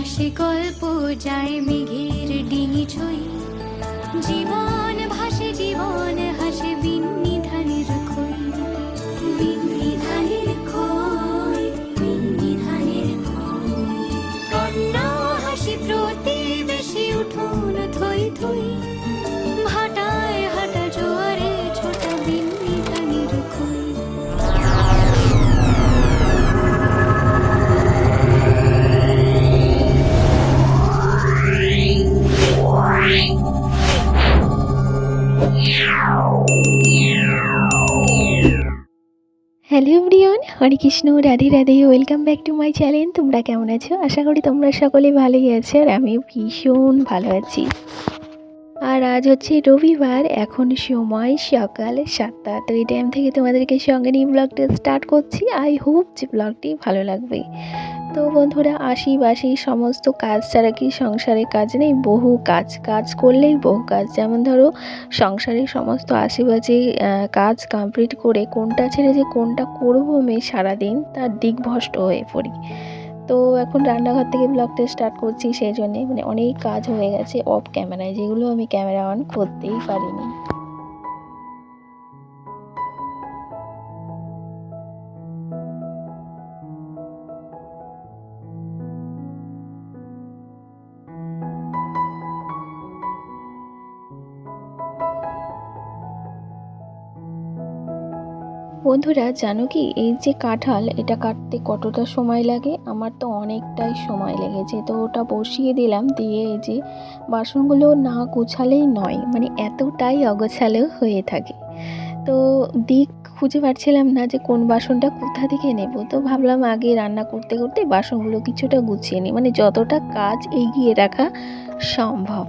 আকাশে গল্প যায় মেঘের ডিঙি ছুঁই, জীবন ভাসে জীবন হাসে বিন্নি ধানের খই, বিন্নি ধানের খই, বিন্নি ধানের খই। কন্যা হাসি প্রতিবেশী উঠোন থই থই, ভাটায় হাঁটা জোয়ারে ছোটা বিন্নি ধানের খই। Hello everyone, Hare Krishna, Radhe Radhe, welcome back to my channel. তোমরা কেমন আছো? আশা করি তোমরা সকলে ভালোই আছো, আর আমি ভীষণ ভালো আছি। আর আজ হচ্ছে রবিবার, এখন সময় সকাল 7টা। তো এই টাইম থেকে তোমাদেরকে সঙ্গে নিয়ে ব্লগটা স্টার্ট করছি। আই হোপ যে ব্লগটি ভালো লাগবে। তো বন্ধুরা, আশি সমস্ত কাজ ছাড়া কি সংসারে কাজ নেই? বহু কাজ, কাজ করলেই বহু কাজ। যেমন ধরো, সংসারের সমস্ত আশেপাশে কাজ কমপ্লিট করে কোনটা ছেড়ে যে কোনটা করবো আমি সারাদিন, তার দিকভ্রষ্ট হয়ে পড়ি। তো এখন রান্নাঘর থেকে ব্লগটা স্টার্ট করছি, সেই জন্যে মানে অনেক কাজ হয়ে গেছে অফ ক্যামেরায়, যেগুলো আমি ক্যামেরা অন করতেই পারিনি। বন্ধুরা, জানো কি, এই যে কাঁঠাল, এটা কাটতে কতটা সময় লাগে? আমার তো অনেকটাই সময় লেগেছে। তো ওটা বসিয়ে দিলাম, দিয়ে এই যে বাসনগুলো না গোছালেই নয়, মানে এতটাই অগোছালো হয়ে থাকে। তো দিক খুঁজে পাচ্ছিলাম না যে কোন বাসনটা কোথা থেকে নেব। তো ভাবলাম আগে রান্না করতে করতে বাসনগুলো কিছুটা গুছিয়ে নিই, মানে যতটা কাজ এগিয়ে রাখা সম্ভব।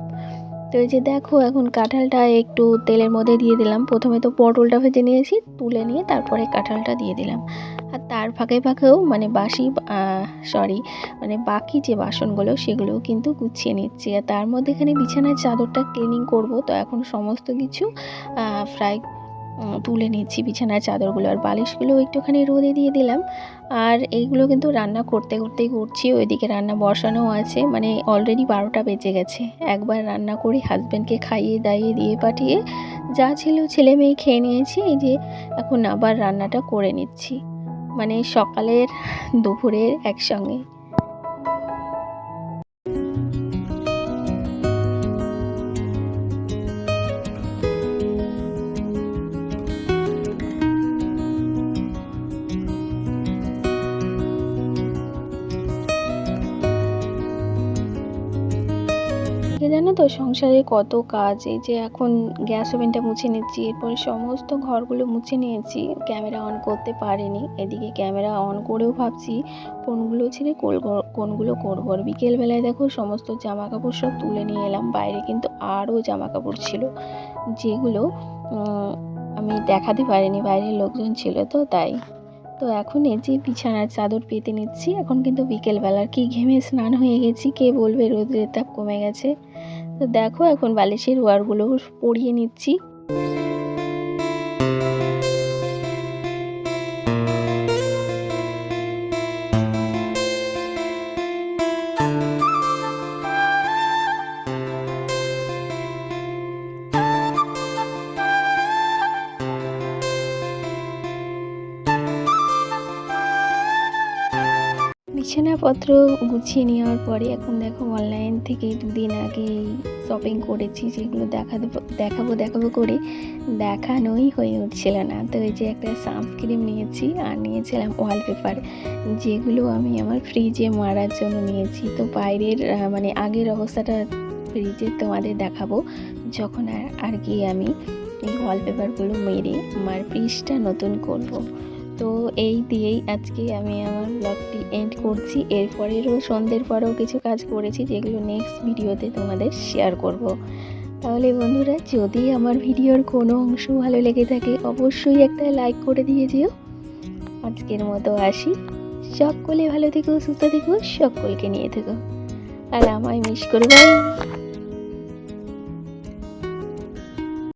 তো এই যে দেখো, এখন কাঁঠালটা একটু তেলের মধ্যে দিয়ে দিলাম। প্রথমে তো পটলটা ভেজে নিয়েছি, তুলে নিয়ে তারপরে কাঁঠালটা দিয়ে দিলাম। আর তার ফাঁকেও মানে বাকি যে বাসনগুলো সেগুলোও কিন্তু গুছিয়ে নিচ্ছি। আর তার মধ্যে এখানে বিছানার চাদরটা ক্লিনিং করব। তো এখন সমস্ত কিছু তুলে নিচ্ছি, বিছানার চাদরগুলো আর বালিশগুলো একটুখানি রোদে দিয়ে দিলাম। আর এইগুলো কিন্তু রান্না করতে করতেই করছি, ওইদিকে রান্না বসানো আছে, মানে অলরেডি 12টা বেজে গেছে। একবার রান্না করি, হাজব্যান্ডকে খাইয়ে দাইয়ে দিয়ে পাঠিয়ে যা ছিল ছেলে মেয়ে খেয়ে নিয়েছি। এই যে এখন আবার রান্নাটা করে নিচ্ছি, মানে সকালের দুপুরের একসঙ্গে। জানো তো, সংসারে কত কাজ। এই যে এখন গ্যাস ওভেনটা মুছে নিচ্ছি, এরপরে সমস্ত ঘরগুলো মুছে নিয়েছি। ক্যামেরা অন করতে পারিনি, এদিকে ক্যামেরা অন করেও ভাবছি কোনগুলো ছেড়ে কোনগুলো করবো। আর বিকেলবেলায় দেখো, সমস্ত জামা কাপড় সব তুলে নিয়ে এলাম। বাইরে কিন্তু আরও জামা কাপড় ছিল, যেগুলো আমি দেখাতে পারিনি, বাইরের লোকজন ছিল তো তাই। তো এখন এই যে বিছানার চাদর পেতে নিচ্ছি। এখন কিন্তু বিকেলবেলার কি ঘেমে স্নান হয়ে গেছি, কে বলবে রোদের তাপ কমে গেছে। তো দেখো, এখন বালিশের ওয়ারগুলো পরিয়ে নিচ্ছি। বিছানাপত্র গুছিয়ে নেওয়ার পরে এখন দেখো, অনলাইন থেকে 2 দিন আগে শপিং করেছি, যেগুলো দেখাবো করে দেখানোই হয়ে উঠছিল না। তো এই যে একটা সানস্ক্রিন নিয়েছি, আর নিয়েছিলাম ওয়ালপেপার, যেগুলো আমি আমার ফ্রিজে মারার জন্য নিয়েছি। তো বাইরের মানে আগের অবস্থাটা ফ্রিজে তোমাদের দেখাবো, যখন আর কি আমি এই ওয়ালপেপারগুলো মেরে আমার ফ্রিজটা নতুন করব। তো এই দিয়েই আজকে আমি আমার ব্লগটি এন্ড করছি। এরপরেরও সন্ধ্যের পরেও কিছু কাজ করেছি, যেগুলো নেক্সট ভিডিওতে তোমাদের শেয়ার করব। তাহলে বন্ধুরা, যদি আমার ভিডিওর কোনো অংশ ভালো লেগে থাকে, অবশ্যই একটা লাইক করে দিয়ে যেও। আজকের মতো আসি, সকলে ভালো থেকো, সুস্থ থেকো, সকলকে নিয়ে থেকো, আর আমায় মিস করো। বাই।